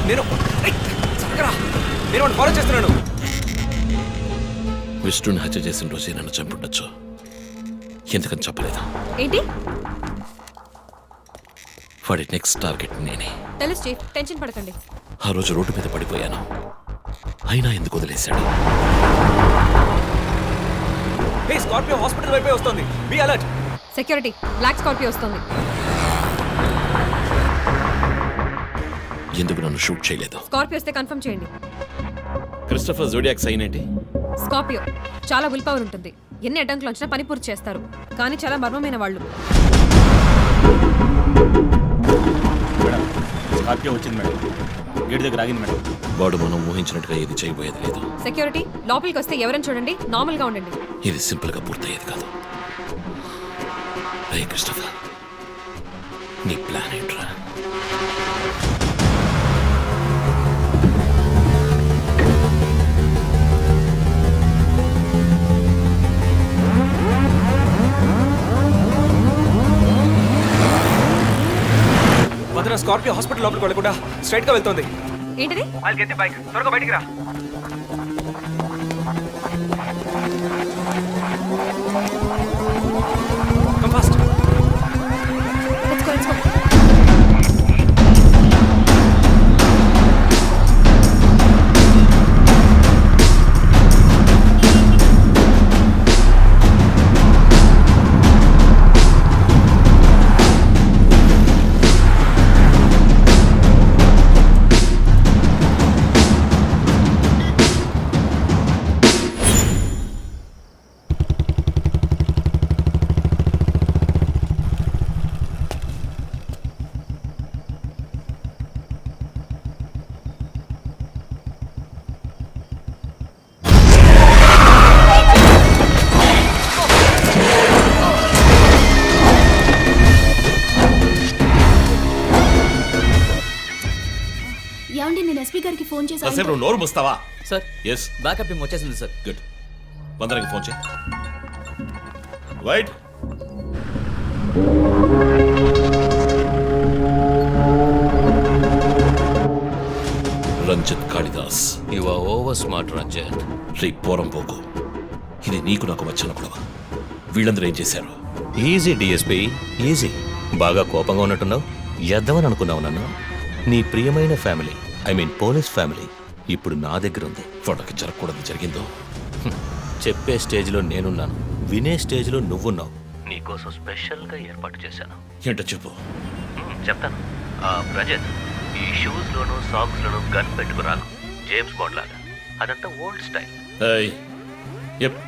నేను వాడిని ఫాలో చేస్తున్నాను. విష్ణుని హత్య చేసిన రోజే నన్ను చంపుండొచ్చు. ఎందుకని చెప్పలేదు? ఏంటి? వాడి నెక్స్ట్ టార్గెట్ నేనే. తెలుసు చీఫ్, టెన్షన్ పడకండి. ఆ రోజు రోడ్డు మీద పడిపోయాను, అయినా ఎందుకు వదిలేశాడు? స్కార్పియో హాస్పిటల్ వైపే వస్తుంది. Be alert. Security, black Scorpio వస్తుంది. ఎందుకు నన్ను షూట్ చేయలేదు? స్కార్పియో వస్తే కన్ఫర్మ్ చేయండి. క్రిస్టఫర్ జోడియాక్ సైన్ ఏంటి? స్కార్పియో చాలా విల్ పవర్ ఉంటుంది. ఎన్ని అడ్డంకులు వచ్చినా పని పూర్తి చేస్తారు. కానీ చాలా మర్మమైన వాళ్ళు. మేడం, స్కార్పియో వచ్చింది మేడం. గేట్ దగ్గర ఆగింది మేడం. వాడు మనం ఊహించినట్టుగా ఏది చేయబోయేది లేదు. సెక్యూరిటీ, లోపలికి వస్తే ఎవరైనా చూడండి, నార్మల్ గా ఉండండి. ఇది సింపుల్ గా పూర్తయ్యేది కాదు. రే క్రిస్టఫర్, నీ ప్లాన్ ఏంట్రా? వదిన స్కార్పియో హాస్పిటల్ లోపలికి వెళ్ళకుండా స్ట్రైట్ గా వెళ్తుంది. ఏంటిది? వాళ్ళకి ఎత్తి బైక్ త్వరగా బయటికి రా. Come fast. Let's go, let's go. ఏమండి, నేను ఎస్పీ గారికి ఫోన్ చేశాను. కాసేపు నువ్వు నోరు మూస్తావా? సార్, ఎస్, బ్యాకప్ టీమ్ వచ్చేసింది సార్. గుడ్. వందనకి ఫోన్ చేయి. Wait, Ranjith Kalidas. You are over smart Ranjith. రే పోరం పోకు, ఇది నీకు నాకు వచ్చిన గొడవ. వీళ్ళందరూ ఏం చేశారు? Easy DSP, easy. బాగా కోపంగా ఉన్నట్టున్నావు. ఎద్దవని అనుకున్నావు నన్ను. నీ ప్రియమైన family, I mean police family, ఇప్పుడు నా దగ్గర ఉంది. వాళ్ళకి జరగకూడదు జరిగిందో. చెప్పే స్టేజ్లో నేనున్నాను, వినే స్టేజ్లో నువ్వున్నావు. నీకోసం స్పెషల్గా ఏర్పాటు చేశాను. ఏంటో చెప్పు. చెప్తాను. రజత్, ఈ షూస్లోను సాక్స్లోను గన్ పెట్టుకురాకు, జేమ్స్ బాండ్ లాగా. అదంతా ఓల్డ్ స్టైల్. ఏయ్, ఎప్.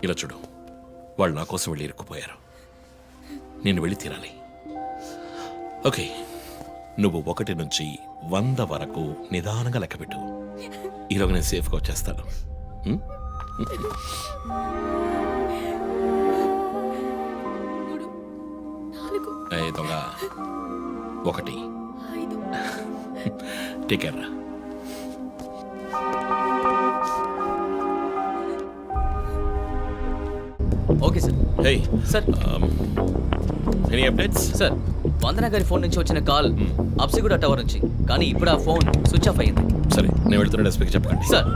ఇలా చూడు, వాళ్ళు నా కోసం వెళ్ళి ఇరుక్కుపోయారు. నేను వెళ్ళి తీరాలి. ఓకే, నువ్వు 1 నుంచి 100 వరకు నిదానంగా లెక్కపెట్టు. ఈలోగా నేను సేఫ్గా వచ్చేస్తాను. దొంగ 1 take care. Okay sir. Hey sir, any updates? Sir, Vandana గారి ఫోన్ నుంచి వచ్చిన కాల్ అప్సిగూడ టవర్ నుంచి, కానీ ఇప్పుడు ఆ ఫోన్ స్విచ్ ఆఫ్ అయ్యింది. సరే, నేను వెళ్తున్నా. ఎస్పీకి చెప్పకండి. సార్.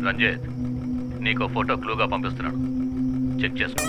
రంజిత్, నీకు ఫోటో క్లూగా పంపిస్తున్నాను, చెక్ చేసుకో.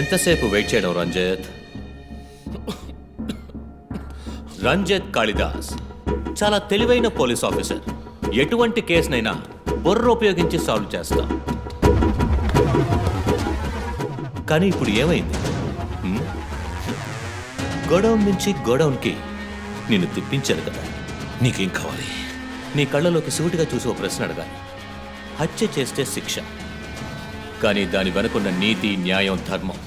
ఎంతసేపు వెయిట్ చేయడం రంజిత్? రంజిత్ కాళిదాస్ చాలా తెలివైన పోలీస్ ఆఫీసర్. ఎటువంటి కేసునైనా బుర్ర ఉపయోగించి సాల్వ్ చేస్తాం. కానీ ఇప్పుడు ఏమైంది? గోడౌన్ నుంచి గోడౌన్కి నిన్ను తిప్పించాను కదా. నీకేం కావాలి? నీ కళ్ళలోకి సూటిగా చూసి ఓ ప్రశ్న అడగాలి. హత్య చేస్తే శిక్ష, కానీ దాని వెనుకున్న నీతి, న్యాయం, ధర్మం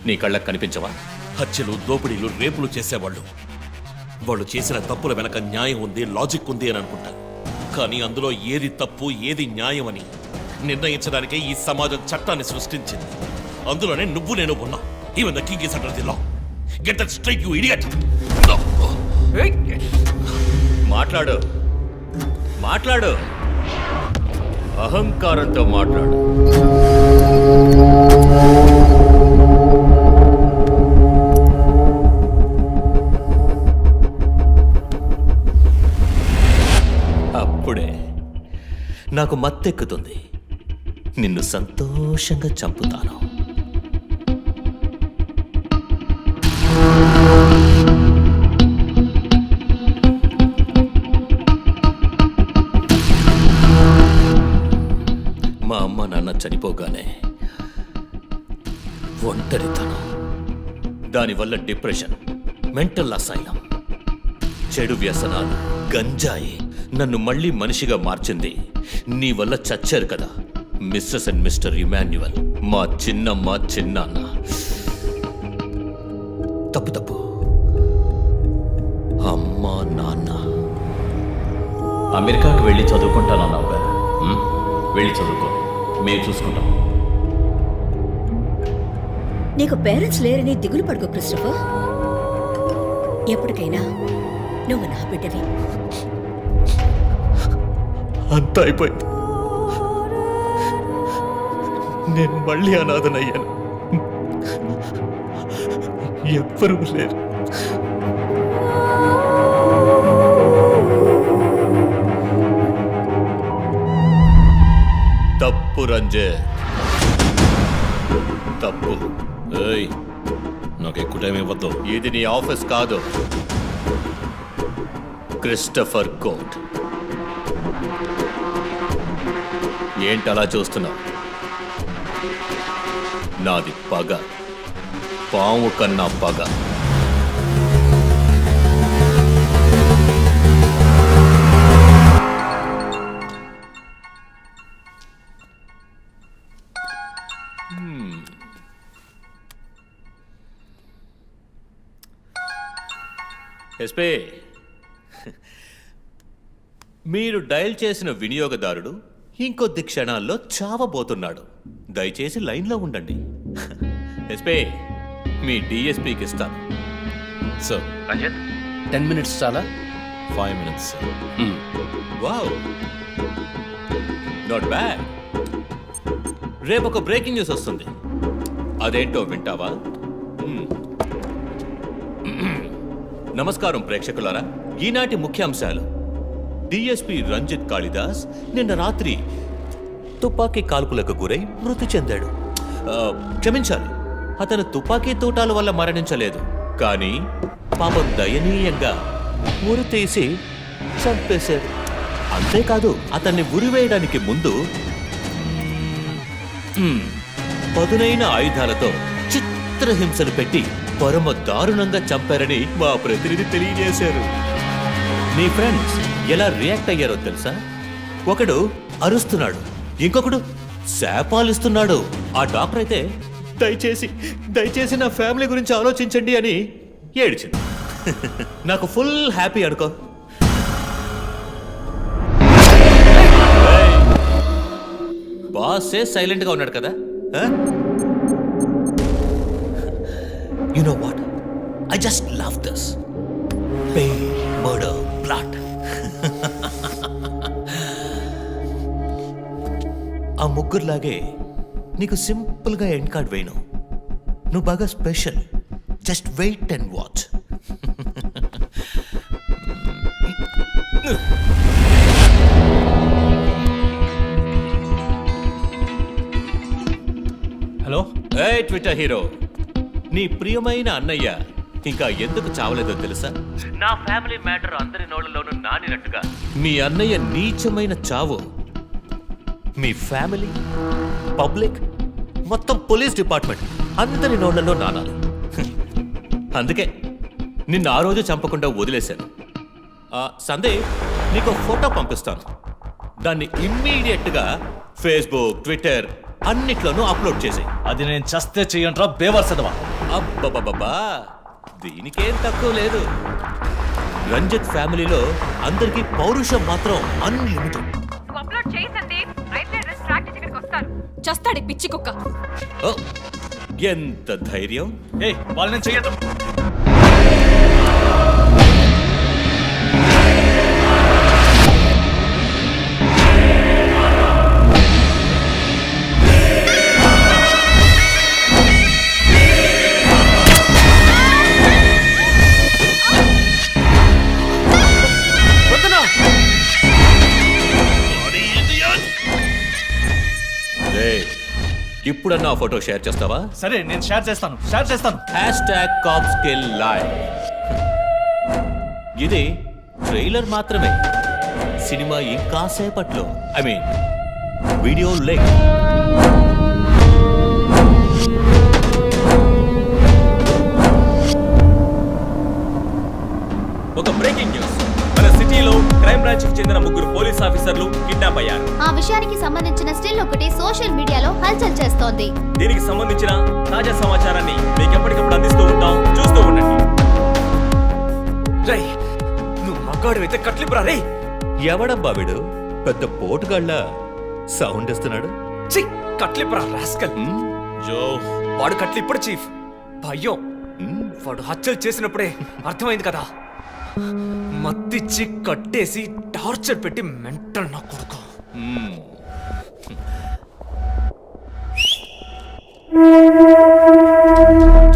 నీ కళ్ళకు కనిపించవా? హత్యలు, దోపిడీలు, రేపులు చేసేవాళ్ళు వాళ్ళు చేసిన తప్పుల వెనక న్యాయం ఉంది, లాజిక్ ఉంది అని అనుకుంటారు. కానీ అందులో ఏది తప్పు, ఏది న్యాయం అని నిర్ణయించడానికే ఈ సమాజం చట్టాన్ని సృష్టించింది. అందులోనే నువ్వు నేను ఉన్నా. Even the king is under the law. Get that straight, you idiot. మాట్లాడు, మాట్లాడు, అహంకారంతో మాట్లాడు. అప్పుడే నాకు మత్తెక్కుతుంది. నిన్ను సంతోషంగా చంపుతాను. మా అమ్మ నాన్న చనిపోగానే ఒంటరితనం, దానివల్ల డిప్రెషన్, మెంటల్ అసైలం, చెడు వ్యసనాలు, గంజాయి నన్ను మళ్ళీ మనిషిగా మార్చింది. నీ వల్ల చచ్చారు కదా మిస్సెస్ అండ్ మిస్టర్ ఇమాన్యువల్, మా చిన్నమ్మ, చిన్నాన్న. తప్పు తప్పు, అమ్మ నాన్న. అమెరికాకు వెళ్ళి చదువుకుంటానన్నావు కదా, వెళ్ళి చదువుకో, మేము చూసుకుంటాం. నీకు పేరెంట్స్ లేరని దిగులు పడుకో క్రిస్టఫర్. ఎప్పటికైనా నువ్వు నా బిడ్డవి. అంతా అయిపోయింది. నేను మళ్ళీ అనాథనయ్యాను. ఎవ్వరూ లేరు. తప్పు రంజిత్, తప్పు. ఏయ్, నాకు ఎక్కువ టైం ఇవ్వద్దు. ఇది నీ ఆఫీస్ కాదు, క్రిస్టఫర్ కోర్ట్. ఏంటలా చూస్తున్నావు? నాది పగ, పాము కన్నా పగ. ఎస్పీ, మీరు డయల్ చేసిన వినియోగదారుడు ఇంకొద్ది క్షణాల్లో చావబోతున్నాడు. దయచేసి లైన్లో ఉండండి. ఎస్పీ, మీ డిఎస్పీకి ఇస్తాను. సార్, 10 minutes చాలా? 5 minutes, sir. Wow, not bad. రేపు ఒక బ్రేకింగ్ న్యూస్ వస్తుంది. అదేంటో వింటావా? నమస్కారం ప్రేక్షకులారా. ఈనాటి ముఖ్యాంశాలు: డిఎస్పీ రంజిత్ కాళిదాస్ నిన్న రాత్రి తుపాకీ కాల్పులకు గురై మృతి చెందాడు. క్షమించాలి, అతను తుపాకీ తూటాల వల్ల మరణించలేదు, కానీ పాపం దయనీయంగా ఉరి తీసి చంపేశారు. అంతేకాదు, అతన్ని ఉరివేయడానికి ముందు పదునైన ఆయుధాలతో చిత్రహింసలు పెట్టి పరమ దారుణంగా చంపారని మా ప్రతినిధి తెలియజేశారు. నీ ఫ్రెండ్స్ ఎలా రియాక్ట్ అయ్యారో తెలుసా? ఒకడు అరుస్తున్నాడు, ఇంకొకడు శాపాలిస్తున్నాడు. ఆ డాక్టర్ అయితే దయచేసి నా ఫ్యామిలీ గురించి ఆలోచించండి అని ఏడ్చింది. నాకు ఫుల్ హ్యాపీ అనుకో. బాసే సైలెంట్ గా ఉన్నాడు కదా. You know what? I just love this. Pain, murder, blood. ఆ ముగ్గురులాగే నీకు సింపుల్గా ఎండ్ కార్డ్ వేయను. నువ్వు బాగా special. Just wait and watch. Hello, ఏ ట్విట్టర్ హీరో, నీ ప్రియమైన అన్నయ్య ఇంకా ఎందుకు చావలేదో తెలుసా? నా ఫ్యామిలీ మ్యాటర్ అందరి నోళ్ళలోనూ నానినట్టుగా మీ అన్నయ్య నీచమైన చావు మీ ఫ్యామిలీ, పబ్లిక్, మొత్తం పోలీస్ డిపార్ట్మెంట్ అందరి నోళ్లలో నానాలి. అందుకే నిన్ను ఆ రోజు చంపకుండా వదిలేశాను. సందే నీకు ఫోటో పంపిస్తాను. దాన్ని ఇమ్మీడియట్గా ఫేస్బుక్, ట్విట్టర్ అన్నిట్లోనూ అప్లోడ్ చేసేయ్. అది నేను చస్తే చెయ్యంట్రా బేవర్సదవా. అబ్బబ్బబ్బా, దీనికేం తక్కువ లేదు. రంజిత్ ఫ్యామిలీలో అందరికీ పౌరుషం మాత్రం అన్లిమిటెడ్. నువ్వు అప్లోడ్ చేయి సందీప్, అయితే ట్రాక్ చేసి ఇక్కడికి వస్తాడు. చస్తాడు ఈ పిచ్చి కుక్క. ఓ, ఎంత ధైర్యం! ఏ వాళ్ళని చెయ్యదు. ఇప్పుడన్నా ఫోటో షేర్ చేస్తావా? సరే నేను షేర్ చేస్తాను. #CopsKillLive. ఇది ట్రైలర్ మాత్రమే. సినిమా ఇంకాసేపట్లో, ఐ మీన్ వీడియో లెంగ్త్. ఒక బ్రేకింగ్ న్యూస్. మన సిటీలో క్రైమ్ బ్రాంచ్ కి చెందిన 3 పోలీస్ ఆఫీసర్లు కిడ్నాప్ అయ్యారు. ఆ విషయానికి సంబంధించిన స్టిల్ ఒకటి సోషల్ మీడియాలో హల్చల్ చేస్తోంది. దీనికి సంబంధించిన తాజా సమాచారాన్ని మీకు ఎప్పటికప్పుడు అందిస్తూ ఉంటాం, చూస్తూ ఉండండి. రై, నువ్వు మగాడు అయితే కట్లిపురా రే. ఎవడబ్బా వీడు పెద్ద పోటుగాళ్ళ సౌండ్ ఇస్తున్నాడు? చి, కట్లిపురా రాస్కల్. జో, వాడు కట్లిప్పుడు చీఫ్. భయం. వాడు హత్యలు చేసినప్పుడే అర్థమైంది కదా. మత్తిచ్చి కట్టేసి టార్చర్ పెట్టి మెంటల్ నా కొడుకు.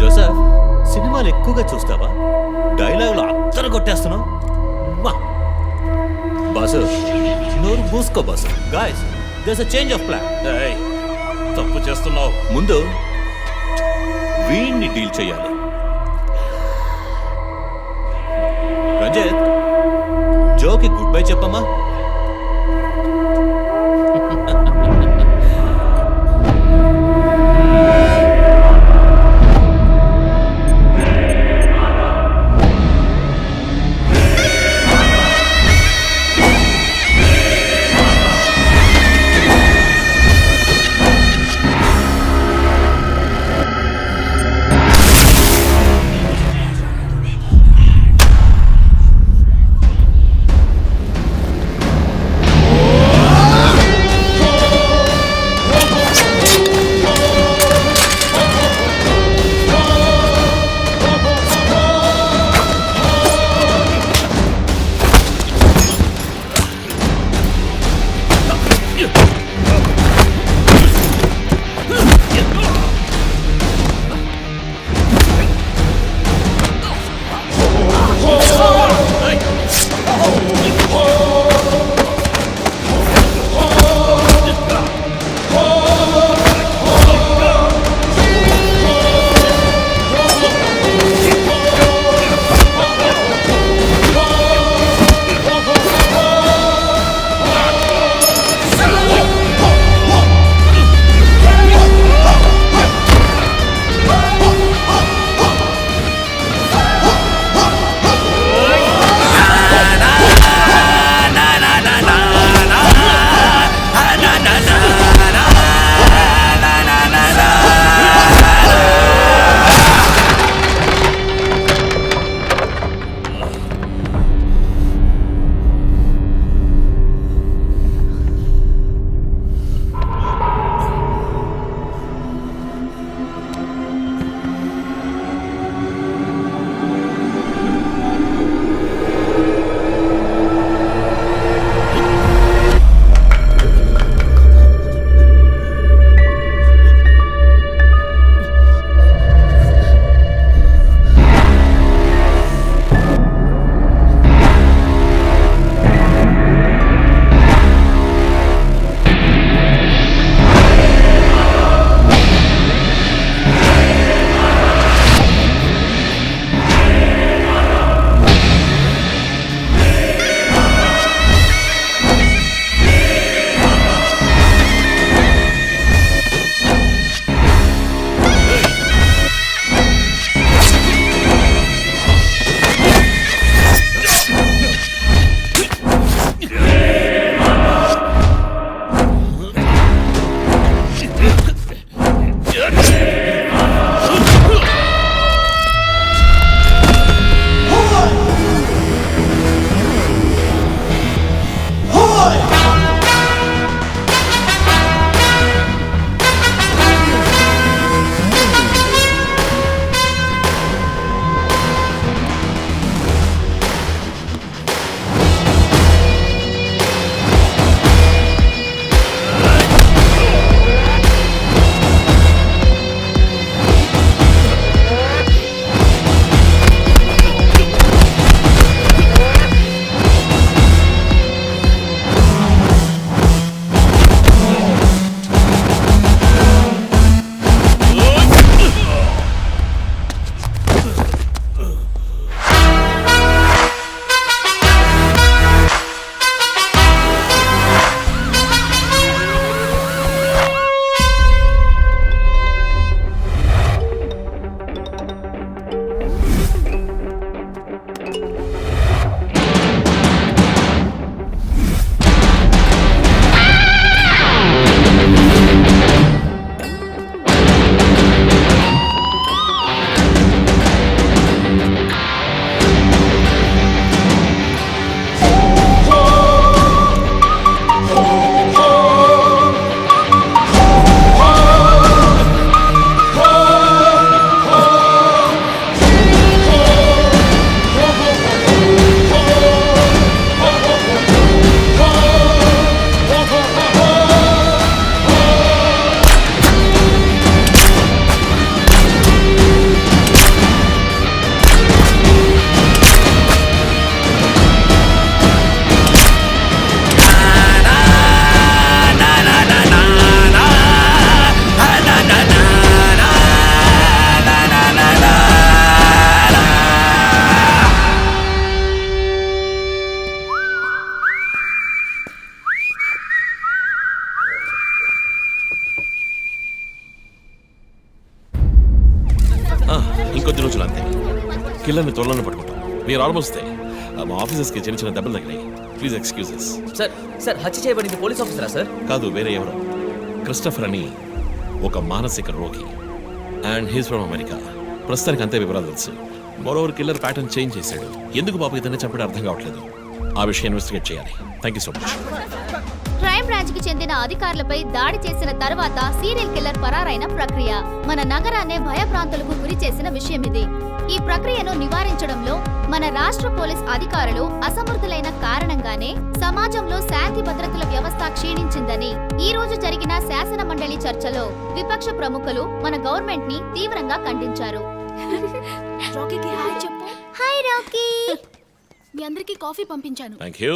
జోసెఫ్, సినిమాలు ఎక్కువగా చూస్తావా? డైలాగులు అత్తరు కొట్టేస్తున్నావు. బాసు, నోరు మూసుకో boss. Guys, there's a change of plan. తప్పు చేస్తున్నావు. ముందు వీణ్ణి డీల్ చేయాలి. రంజిత్, జోకి గుడ్ బై చెప్పమ్మా. కిల్లర్ని త్వరలోనే పట్టుకుంటాం. We're almost there. మా ఆఫీసర్స్కి చిన్న చిన్న దెబ్బలు తగినాయి. Please excuses. సార్ హత్య చేయబడింది పోలీస్ ఆఫీసరా సార్? కాదు, వేరే ఎవరో. క్రిస్టఫర్ అని ఒక మానసిక రోగి. And he's from America. ప్రస్తుతానికి అంతే వివరాలు తెలుసు. మరోవర్ కిల్లర్ ప్యాటర్న్ చేంజ్ చేశాడు. ఎందుకు పాప ఇతన్ని చంపడం అర్థం కావట్లేదు. ఆ విషయం ఇన్వెస్టిగేట్ చేయాలి. Thank you so much. Crime branch కి చెందిన అధికారులపై దాడి చేసిన తర్వాత సీరియల్ కిల్లర్ పరారైన ప్రక్రియ మన నగరాన్నే భయభ్రాంతులకు గురి చేసిన విషయం ఇది. ఈ ప్రక్రియను నివారించడంలో మన రాష్ట్ర పోలీస్ అధికారులు అసమర్థులైన కారణంగానే సమాజంలో శాంతి భద్రతల వ్యవస్థ క్షీణించిందని ఈ రోజు జరిగిన శాసన మండలి చర్చలో విపక్ష ప్రముఖులు మన గవర్నమెంట్ ని తీవ్రంగా ఖండించారు. రాకీకి హాయ్ చెప్పు. Hi Rocky. మీ అందరికీ కాఫీ పంపించాను. Thank you.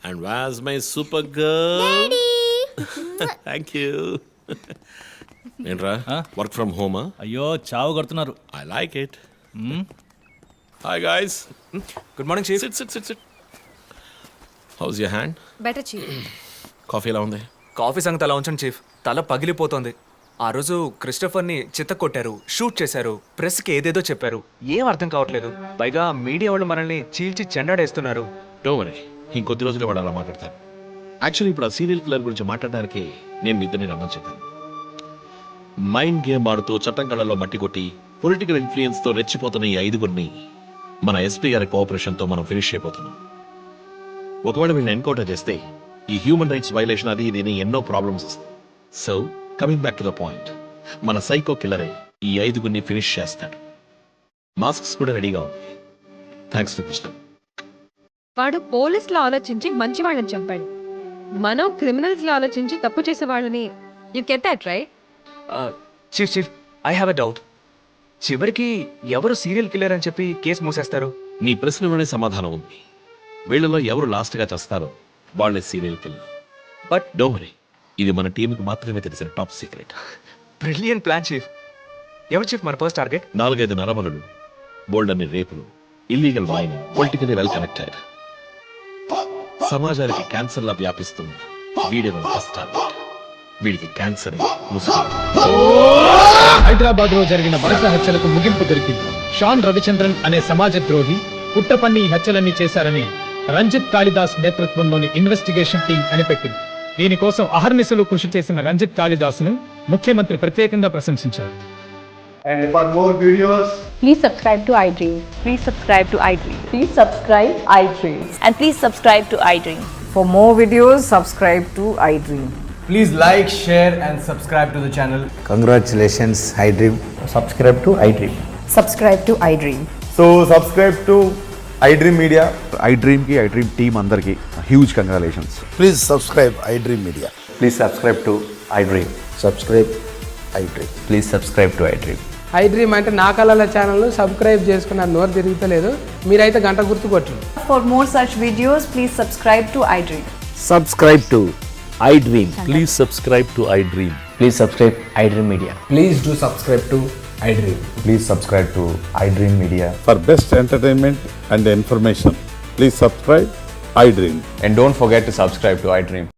And was my super girl. Thank you. ఏంట్రా వర్క్ ఫ్రమ్ హోమా? అయ్యో చావు కొడుతున్నారు. I like it. Hi guys. Good morning chief. Sit sit sit sit. How's your hand? Better chief. Coffee ఎలా ఉంది? కాఫీ సంగతి అలా ఉంచండి చీఫ్. తల పగిలిపోతోంది. ఆ రోజు క్రిస్టఫర్ని చిత్త కొట్టారు, షూట్ చేశారు, ప్రెస్కి ఏదేదో చెప్పారు. ఏం అర్థం కావట్లేదు. పైగా మీడియా వాళ్ళు మనల్ని చీల్చి చెండాడేస్తున్నారు. డోంట్ వరీ, ఇంకొద్ది రోజులు వాడు అలా మాట్లాడతారు. యాక్చువల్లీ ఇప్పుడు ఆ సీరియల్ కిల్లర్ గురించి మాట్లాడడానికి నేను మీ ఇద్దరిని రమ్మని చెప్పాను. మైండ్ గేమ్ ఆడుతూ చట్టం కళ్ళలో మట్టి కొట్టి పొలిటికల్ ఇన్ఫ్లుయెన్స్తో రెచ్చిపోతున్న ఈ 5గురిని మన ఎస్పీ గారి కోఆపరేషన్తో మనం ఫినిష్ అయిపోతున్నాం. ఒకవేళ వీళ్ళని ఎన్కౌంటర్ చేస్తే ఈ హ్యూమన్ రైట్స్ వైలేషన్ అది ఇది ఎన్నో ప్రాబ్లమ్స్ వస్తాయి. So coming back to the point, మన సైకో కిల్లరే ఈ 5గురిని ఫినిష్ చేస్తాడు. మాస్క్స్ కూడా రెడీగా ఉంది. Thanks to Krishna. వాడు పోలీసులు ఆలోచించి మంచి వాళ్ళని చంపాడు. మనం క్రిమినల్స్ లో ఆలోచించి తప్పు చేసే వాళ్ళని. You get that right? Chief I have a doubt. చివరికి ఎవరు సీరియల్ కిల్లర్ అని చెప్పి కేసు మూసేస్తారు? నీ ప్రశ్నలోనే సమాధానం ఉంది. వీళ్ళలో ఎవరు లాస్ట్గా చేస్తారో వాళ్ళే serial killer. But don't worry, ఇది మన టీంకి మాత్రమే తెలిసిన top secret. Brilliant plan chief. ఎవరు చీఫ్ మన ఫస్ట్ టార్గెట్? 4-5 నరమలుడు, బోల్డ్ అన్ని రేపులు, illegal mining, politically well connected, సమాజానికి క్యాన్సర్ లా వ్యాపిస్తుంది. వీడే మన ఫస్ట్ టార్గెట్. వీడికి క్యాన్సర్ హైదరాబాద్ లో జరిగిన వరుస హత్యలకు ముగింపు దొరికింది. షాన్ రవిచంద్రన్ అనే సమాజ ద్రోహి పుట్టపన్ని ఈ హత్యలన్నీ చేశారని రంజిత్ కాళిదాస్ నేతృత్వంలోని ఇన్వెస్టిగేషన్ టీం కనిపెట్టింది. దీనికోసం అహర్నిశలు కృషి చేసిన రంజిత్ కాళిదాస్ ను ముఖ్యమంత్రి ప్రత్యేకంగా ప్రశంసించారు. And for more videos, Please subscribe to iDream. Please subscribe to iDream. Please subscribe iDream. And please subscribe to iDream. For more videos, subscribe to iDream. please like, share and subscribe to the channel. Congratulations, iDream. Subscribe to iDream. Subscribe to iDream. So subscribe to iDream Media. iDream ki iDream team andarki huge congratulations. Please subscribe iDream Media. Please subscribe to iDream. Subscribe iDream. Please subscribe to iDream. iDream అంటే నా కళల channel subscribe చేసుకున్న నోరు తిరుగుతలేదు. మీరైతే గంట గుర్తు కొట్టండి. For more such videos, please subscribe to iDream. Subscribe to iDream. Please subscribe to iDream. Please subscribe iDream Media. Please do subscribe to iDream. Please subscribe to iDream Media. For best entertainment and information, please subscribe iDream. And don't forget to subscribe to iDream.